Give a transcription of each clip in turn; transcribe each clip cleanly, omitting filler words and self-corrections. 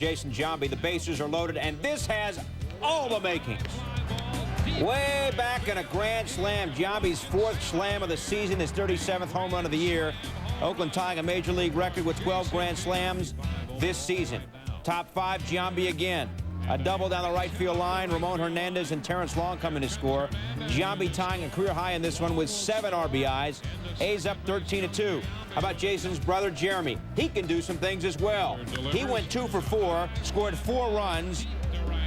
Jason Giambi. The bases are loaded, and this has all the makings. Way back in a grand slam, Giambi's 4th slam of the season, his 37th home run of the year. Oakland tying a major league record with 12 grand slams this season. Top 5, Giambi again. A double down the right field line. Ramon Hernandez and Terrence Long coming to score. Giambi tying a career high in this one with 7 RBIs. A's up 13-2. How about Jason's brother, Jeremy? He can do some things as well. He went 2 for 4, scored 4 runs,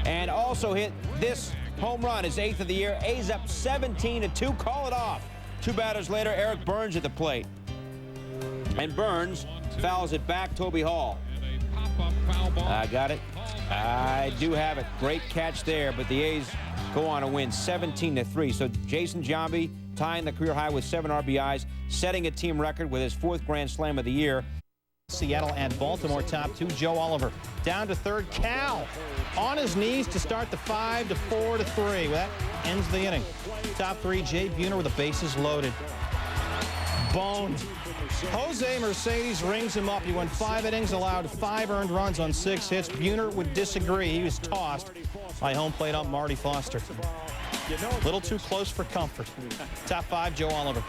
and also hit this home run, his 8th of the year. A's up 17-2. Call it off. 2 batters later, Eric Burns at the plate. And Burns fouls it back. Toby Hall. I got it. I do have it. Great catch there, but the A's go on to win 17-3. So Jason Giambi tying the career high with 7 RBIs, setting a team record with his 4th grand slam of the year. Seattle and Baltimore top 2. Joe Oliver down to 3rd. Cal on his knees to start the 5-4-3. That ends the inning. Top 3, Jay Buhner with the bases loaded. Boned. Jose Mercedes rings him up. He went 5 innings, allowed 5 earned runs on 6 hits. Buhner would disagree. He was tossed by home plate ump Marty Foster. A little too close for comfort. Top 5, Joe Oliver.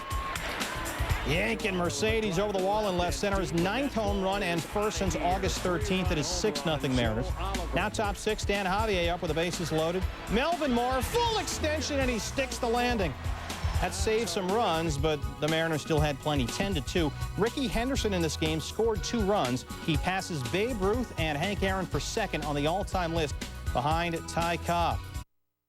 Yanking Mercedes over the wall in left center. His 9th home run and 1st since August 13th. It is 6-0 Mariners. Now top 6, Dan Javier up with the bases loaded. Melvin Moore, full extension, and he sticks the landing. That saved some runs, but the Mariners still had plenty. 10-2. Ricky Henderson in this game scored 2 runs. He passes Babe Ruth and Hank Aaron for 2nd on the all-time list behind Ty Cobb.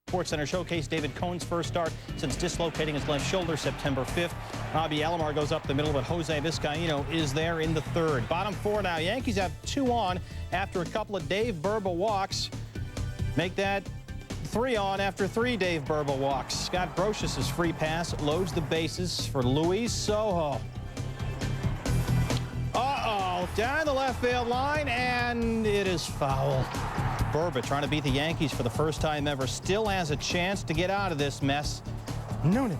Sports Center showcased David Cohn's first start since dislocating his left shoulder September 5th. Robbie Alomar goes up the middle, but Jose Vizcaíno is there in the 3rd. Bottom 4 now. Yankees have 2 on after a couple of Dave Burba walks. Make that 3 on after 3 Dave Burba walks. Scott Brocious' free pass loads the bases for Luis Sojo. Uh-oh, down the left field line, and it is foul. Burba trying to beat the Yankees for the first time ever. Still has a chance to get out of this mess. Noonan.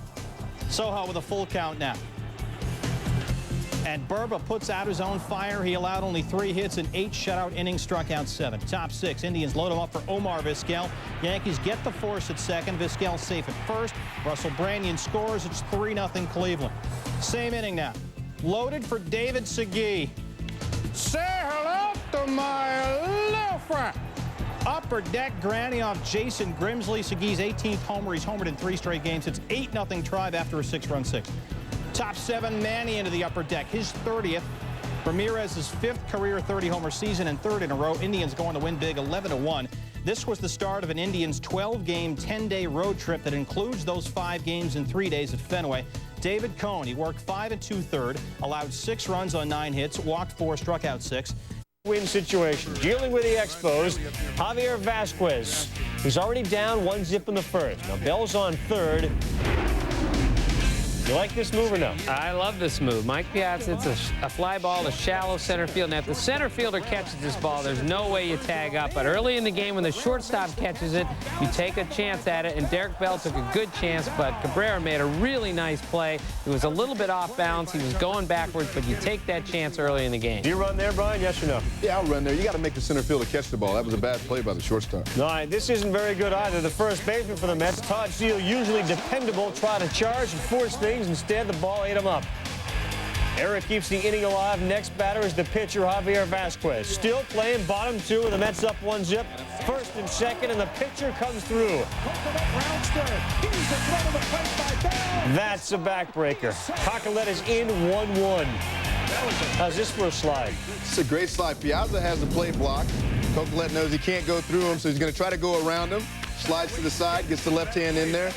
Sojo with a full count now. And Burba puts out his own fire. He allowed only 3 hits in 8 shutout innings, struck out 7. Top 6, Indians load him up for Omar Vizquel. Yankees get the force at 2nd. Vizquel safe at 1st. Russell Branyan scores. It's 3-0 Cleveland. Same inning now. Loaded for David Segui. Say hello to my little friend. Upper deck granny off Jason Grimsley. Segui's 18th homer. He's homered in 3 straight games. It's 8-0 Tribe after a 6-run 6th. Top 7, Manny into the upper deck, his 30th. Ramirez's 5th career 30-homer season and 3rd in a row. Indians going to win big 11-1. This was the start of an Indians 12-game, 10-day road trip that includes those 5 games in 3 days at Fenway. David Cohn, he worked 5 2/3, allowed 6 runs on 9 hits, walked 4, struck out 6. Win situation. Dealing with the Expos, Javier Vasquez. He's already down 1-0 in the 1st. Now Bell's on 3rd. You like this move or no? I love this move. Mike Piazza, it's a fly ball to shallow center field. Now, if the center fielder catches this ball, there's no way you tag up. But early in the game, when the shortstop catches it, you take a chance at it. And Derek Bell took a good chance, but Cabrera made a really nice play. It was a little bit off balance. He was going backwards, but you take that chance early in the game. Do you run there, Brian? Yes or no? Yeah, I'll run there. You got to make the center fielder catch the ball. That was a bad play by the shortstop. No, this isn't very good either. The first baseman for the Mets, Todd Steele, usually dependable, try to charge and force things. Instead, the ball ate him up. Eric keeps the inning alive. Next batter is the pitcher, Javier Vasquez. Still playing bottom 2, and the Mets up 1-0. 1st and 2nd, and the pitcher comes through. That's a backbreaker. Cocoletta's in 1-1. How's this for a slide? It's a great slide. Piazza has the play block. Cocolette knows he can't go through him, so he's going to try to go around him. Slides to the side, gets the left hand in there.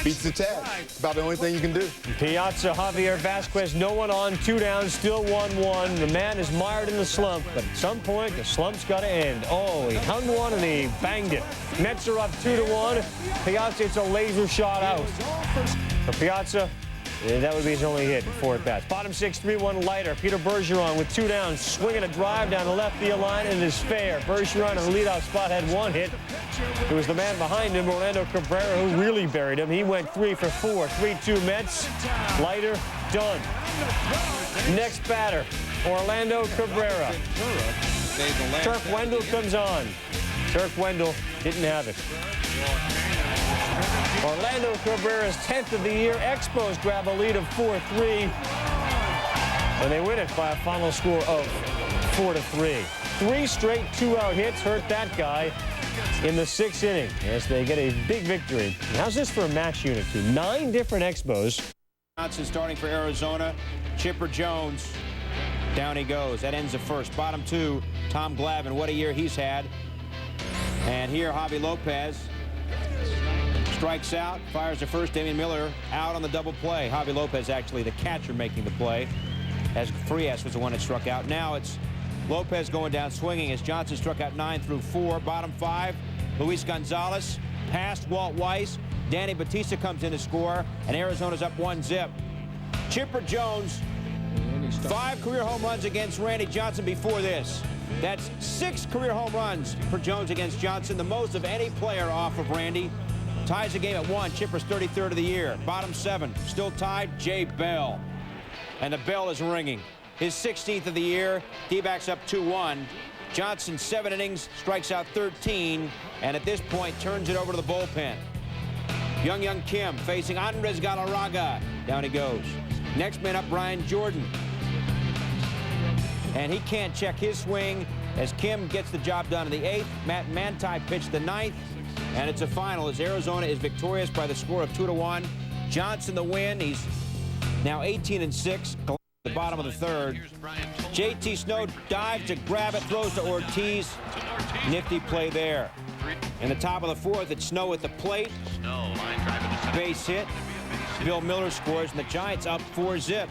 Beats the tag. It's about the only thing you can do. Piazza, Javier Vasquez, no one on, 2 down, still 1-1. The man is mired in the slump, but at some point, the slump's got to end. Oh, he hung one and he banged it. Mets are up 2-1. Piazza, it's a laser shot out. For Piazza, that would be his only hit in 4 at-bats. Bottom 6, 3-1 lighter. Peter Bergeron with 2 down, swinging a drive down the left field line, and it is fair. Bergeron in the leadoff spot had 1 hit. It was the man behind him, Orlando Cabrera, who really buried him. He went 3 for 4. 3-2 Mets. Lighter, done. Next batter, Orlando Cabrera. made the last. Turk Wendell comes on. Turk Wendell didn't have it. Orlando Cabrera's 10th of the year. Expos grab a lead of 4-3. And they win it by a final score of 4-3. 3 straight 2-out hits hurt that guy in the 6th inning. Yes, they get a big victory. How's this for a match unit, too? 9 different Expos. Johnson starting for Arizona. Chipper Jones. Down he goes. That ends the first. Bottom 2, Tom Glavine. What a year he's had. And here, Javi Lopez strikes out, fires the first. Damian Miller out on the double play. Javi Lopez actually the catcher making the play, as Frias was the one that struck out. Now it's Lopez going down swinging as Johnson struck out 9 through 4. Bottom 5, Luis Gonzalez past Walt Weiss. Danny Batista comes in to score, and Arizona's up 1-0. Chipper Jones, 5 career home runs against Randy Johnson before this. That's 6 career home runs for Jones against Johnson, the most of any player off of Randy. Ties the game at 1. Chipper's 33rd of the year. Bottom 7, still tied, Jay Bell. And the bell is ringing. His 16th of the year. D-backs up 2-1. Johnson, 7 innings, strikes out 13, and at this point turns it over to the bullpen. Young Kim facing Andres Galarraga. Down he goes. Next man up, Brian Jordan. And he can't check his swing as Kim gets the job done in the 8th. Matt Manti pitched the 9th. And it's a final as Arizona is victorious by the score of 2-1. Johnson the win. He's now 18-6. The bottom of the 3rd. JT Snow dives to grab it, throws to Ortiz. Nifty play there. In the top of the 4th, it's Snow at the plate. Base hit. Bill Miller scores, and the Giants up 4-0.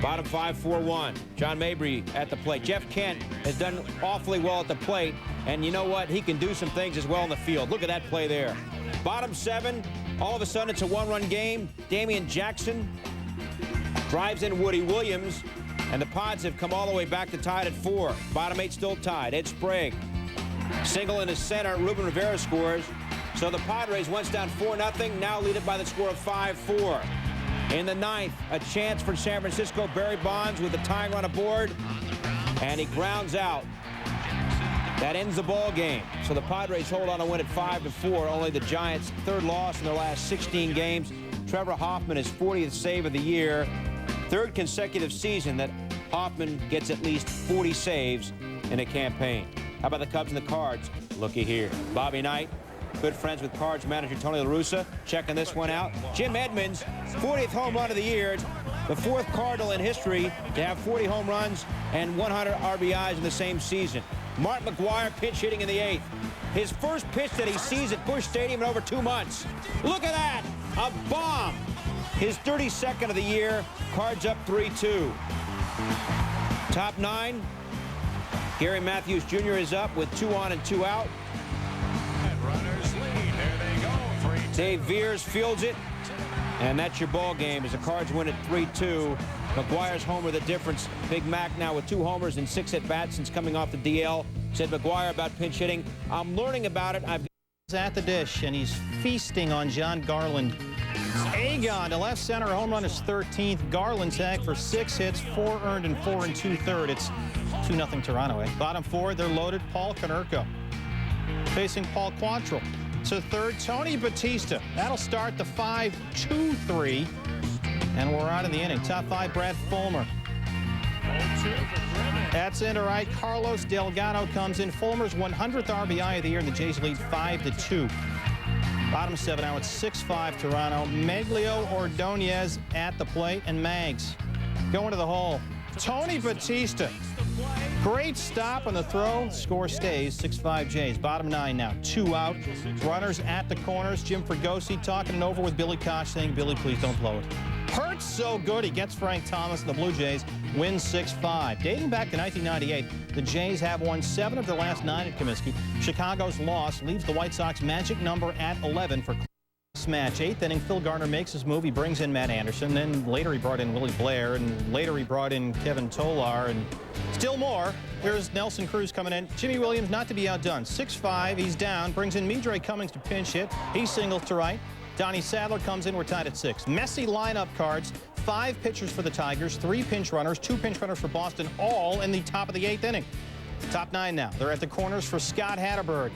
Bottom 5, 4-1. John Mabry at the plate. Jeff Kent has done awfully well at the plate, and you know what? He can do some things as well in the field. Look at that play there. Bottom 7, all of a sudden it's a 1-run game. Damian Jackson drives in Woody Williams, and the Pods have come all the way back to tied at 4. Bottom 8 still tied. Ed Sprague. Single in the center. Ruben Rivera scores. So the Padres, once down 4-0, now lead it by the score of 5-4. In the 9th, a chance for San Francisco. Barry Bonds with the tying run aboard, and he grounds out. That ends the ball game. So the Padres hold on to win at 5-4. Only the Giants' 3rd loss in their last 16 games. Trevor Hoffman, his 40th save of the year. 3rd consecutive season that Hoffman gets at least 40 saves in a campaign. How about the Cubs and the Cards? Looky here. Bobby Knight, good friends with Cards manager Tony La Russa, checking this one out. Jim Edmonds, 40th home run of the year. The 4th Cardinal in history to have 40 home runs and 100 RBIs in the same season. Mark McGwire pinch hitting in the 8th. His first pitch that he sees at Busch Stadium in over 2 months. Look at that, a bomb. His 32nd of the year. Cards up 3-2. Top 9, Gary Matthews Jr. is up with 2 on and 2 out. Dave Veers fields it, and that's your ball game as the Cards win at 3-2. McGuire's homer the difference. Big Mac now with 2 homers and 6 at-bats since coming off the DL. Said McGuire about pinch hitting. I'm learning about it. He's at the dish, and he's feasting on John Garland. Agon to left center. Home run is 13th. Garland tagged for 6 hits, 4 earned and 4 2/3. It's 2-0 Toronto. Bottom 4, they're loaded. Paul Konerko facing Paul Quantrill. So 3rd, Tony Batista. That'll start the 5-2-3. And we're out in the inning. Top 5, Brad Fulmer. That's into right. Carlos Delgado comes in. Fulmer's 100th RBI of the year, and the Jays lead 5-2. Bottom 7 now, it's 6-5 Toronto. Meglio Ordonez at the plate, and Mags going to the hole. Tony Batista. Great stop on the throw. Score stays 6-5 Jays. Bottom 9 now, 2 out. Runners at the corners. Jim Fregosi talking it over with Billy Koch, saying, Billy, please don't blow it. Hurts so good. He gets Frank Thomas, and the Blue Jays win 6-5. Dating back to 1998, the Jays have won 7 of their last 9 at Comiskey. Chicago's loss leaves the White Sox magic number at 11 for this match. 8th inning, Phil Garner makes his move. He brings in Matt Anderson. Then later he brought in Willie Blair, and later he brought in Kevin Tolar, and still more. Here's Nelson Cruz coming in. Jimmy Williams not to be outdone. 6-5, he's down. Brings in Midre Cummings to pinch hit. He singles to right. Donnie Sadler comes in. We're tied at 6. Messy lineup, Cards. 5 pitchers for the Tigers, 3 pinch runners, 2 pinch runners for Boston, all in the top of the 8th inning. Top 9 now. They're at the corners for Scott Hatterberg.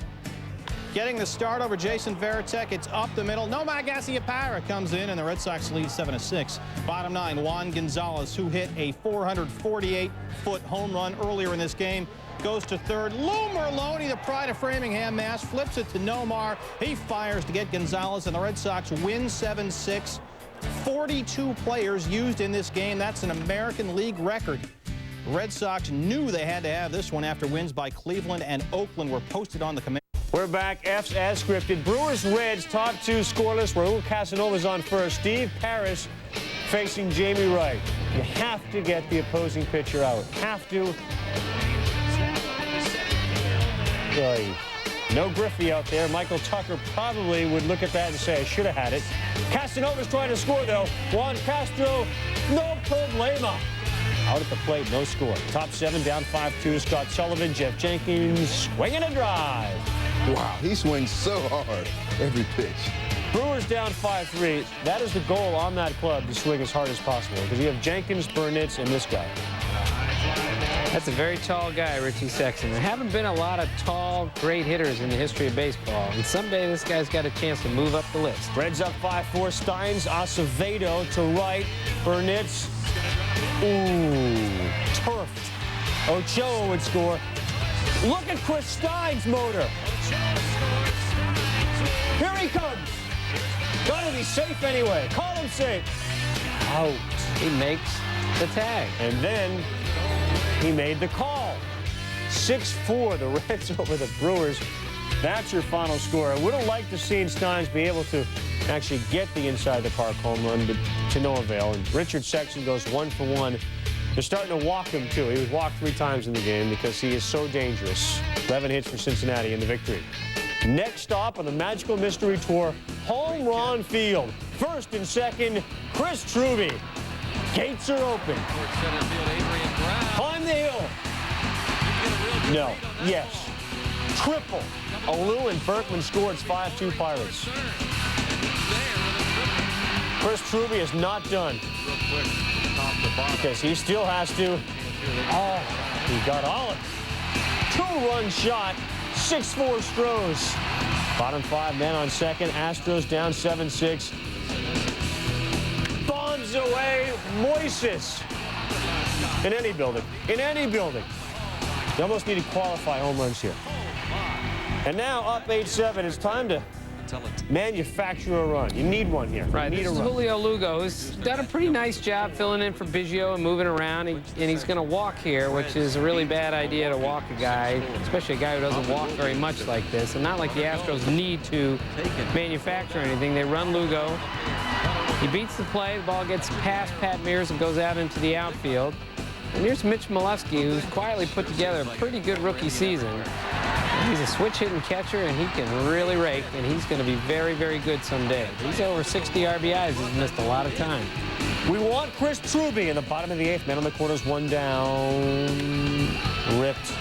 Getting the start over Jason Varitek. It's up the middle. Nomar Garciaparra comes in, and the Red Sox lead 7-6. Bottom 9, Juan Gonzalez, who hit a 448-foot home run earlier in this game, goes to third. Lou Merlone, the pride of Framingham, Mass, flips it to Nomar. He fires to get Gonzalez, and the Red Sox win 7-6. 42 players used in this game. That's an American League record. The Red Sox knew they had to have this one after wins by Cleveland and Oakland were posted on the command. We're back. F's as scripted. Brewers-Reds, top 2 scoreless. Raul Casanova's on first. Steve Parrish facing Jamie Wright. You have to get the opposing pitcher out. Have to. No Griffey out there. Michael Tucker probably would look at that and say, I should have had it. Casanova's trying to score, though. Juan Castro, no problema. Out at the plate, no score. Top 7, down 5-2. Scott Sullivan, Jeff Jenkins, swinging a drive. Wow, he swings so hard every pitch. Brewers down 5-3. That is the goal on that club, to swing as hard as possible, because you have Jenkins, Burnitz, and this guy. That's a very tall guy, Richie Sexton. There haven't been a lot of tall, great hitters in the history of baseball. And someday this guy's got a chance to move up the list. Reds up 5-4. Steins, Acevedo to right. Burnitz. Ooh, turfed. Ochoa would score. Look at Chris Stein's motor. Here he comes. Gotta be safe anyway. Call him safe. Out. He makes the tag. And then he made the call. 6-4, the Reds over the Brewers. That's your final score. I would have liked to see Steins be able to actually get the inside the park home run, but to no avail. And Richard Sexton goes 1 for 1. They're starting to walk him, too. He was walked 3 times in the game because he is so dangerous. 11 hits for Cincinnati in the victory. Next stop on the Magical Mystery Tour, Home Run Field. First and second, Chris Truby. Gates are open. Climb the hill. No. Yes. Triple. Alou and Berkman scored. 5-2 Pirates. Chris Truby is not done because he still has to. Oh, he got Olive. 2-run shot. 6-4 Stros. Bottom 5 men on second. Astros down 7-6. Bombs away. Moises. In any building. In any building. You almost need to qualify home runs here. And now up 8-7. It's time to manufacture a run. You need one here. Right, this is Julio Lugo, who's done a pretty nice job filling in for Biggio and moving around, and he's going to walk here, which is a really bad idea to walk a guy, especially a guy who doesn't walk very much like this, and not like the Astros need to manufacture anything. They run Lugo. He beats the play. The ball gets past Pat Mears and goes out into the outfield. And here's Mitch Molesky, who's quietly put together a pretty good rookie season. He's a switch-hitting catcher, and he can really rake, and he's going to be very, very good someday. He's over 60 RBIs. He's missed a lot of time. We want Chris Truby in the bottom of the 8th. Man on the corners, 1 down. Ripped.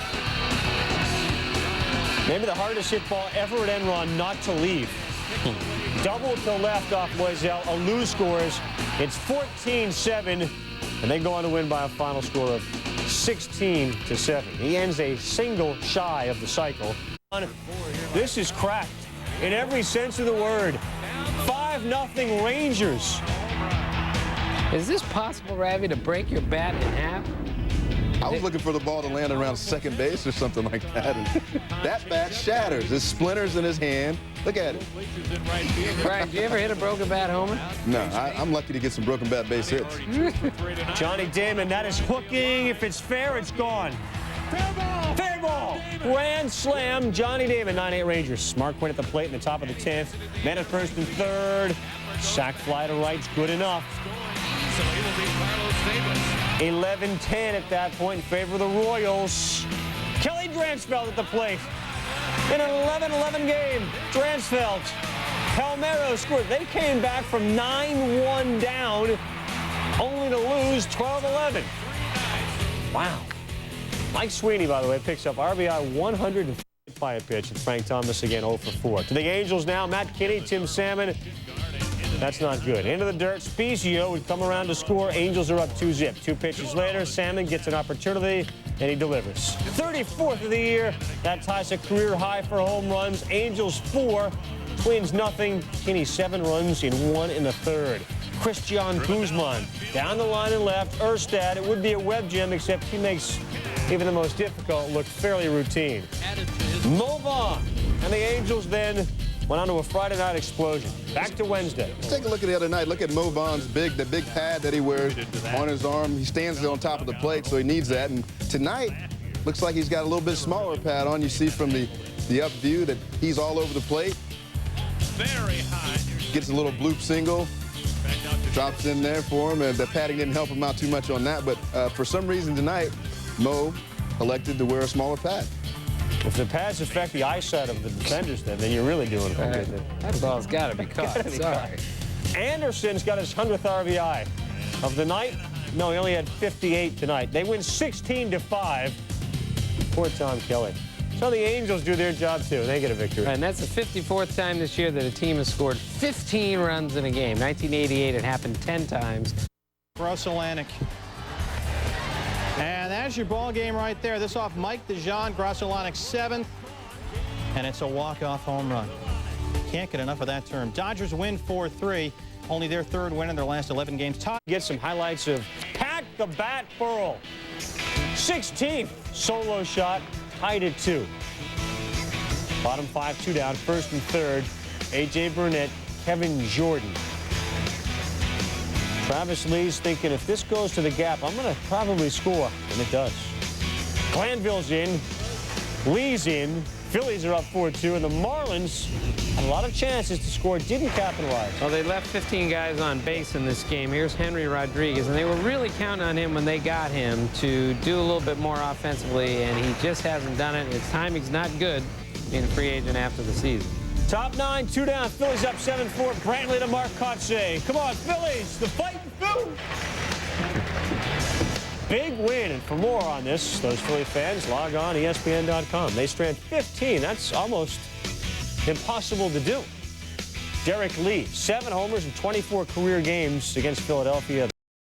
Maybe the hardest hit ball ever at Enron not to leave. Double to left off Loisel. Alou scores. It's 14-7, and they go on to win by a final score of 16-7. He ends a single shy of the cycle. This is cracked in every sense of the word. 5-0 Rangers. Is this possible, Ravi, to break your bat in half? I was looking for the ball to land around second base or something like that. And that bat shatters. There's splinters in his hand. Look at it. Brian, do you ever hit a broken bat homer? No, I'm lucky to get some broken bat base hits. Johnny Damon, that is hooking. If it's fair, it's gone. Fair ball! Fair ball! Grand slam, Johnny Damon, 9-8 Rangers. Smart point at the plate in the top of the 10th. Man at first and third. Sack fly to right's good enough. 11-10 at that point in favor of the Royals. Kelly Dransfeld at the plate. In an 11-11 game, Dransfeld. Palmeiro scored. They came back from 9-1 down, only to lose 12-11. Wow. Mike Sweeney, by the way, picks up RBI 100 by a pitch. And Frank Thomas again 0 for 4. To the Angels now, Matt Kinney, Tim Salmon. That's not good. Into the dirt. Spezio would come around to score. Angels are up 2-zip. 2 pitches later, Salmon gets an opportunity. and he delivers. 34th of the year. That ties a career high for home runs. Angels 4, Twins nothing. Kinney 7 runs in 1 in the third. Christian Guzman down the line and left. Erstad, it would be a web gem, except he makes even the most difficult look fairly routine. Move on. And the Angels then went on to a Friday night explosion. Back to Wednesday. Let's take a look at the other night. Look at Mo Vaughn's the big pad that he wears on his arm. He stands on top of the plate, so he needs that. And tonight, looks like he's got a little bit smaller pad on. You see from the up view that he's all over the plate. Very high. Gets a little bloop single. Drops in there for him, and the padding didn't help him out too much on that. But for some reason tonight, Mo elected to wear a smaller pad. If the pads affect the eyesight of the defenders, then you're really doing it. That ball's got to be caught. Sorry. Anderson's got his 100th RBI of the night. No, he only had 58 tonight. They win 16-5. Poor Tom Kelly. So the Angels do their job, too. They get a victory. And that's the 54th time this year that a team has scored 15 runs in a game. 1988, it happened 10 times. Gross-Atlantic. And that's your ball game right there. This off Mike DeJean, Gross-Atlantic 7th. And it's a walk-off home run. Can't get enough of that term. Dodgers win 4-3. Only their third win in their last 11 games. Get some highlights of Pat the Bat Burrell. 16th solo shot, tied at 2. Bottom 5, 2 down, first and third. A.J. Burnett, Kevin Jordan. Travis Lee's thinking, if this goes to the gap, I'm going to probably score. And it does. Glanville's in. Lee's in. Phillies are up 4-2. And the Marlins had a lot of chances to score. Didn't capitalize. Well, they left 15 guys on base in this game. Here's Henry Rodriguez. And they were really counting on him when they got him to do a little bit more offensively. And he just hasn't done it. His timing's not good being a free agent after the season. Top 9, 2 down. Phillies up 7-4. Brantley to Mark Kotsay. Come on, Phillies. The fighting Phillies. Big win. And for more on this, those Philly fans, log on ESPN.com. They strand 15. That's almost impossible to do. Derek Lee, 7 homers in 24 career games against Philadelphia.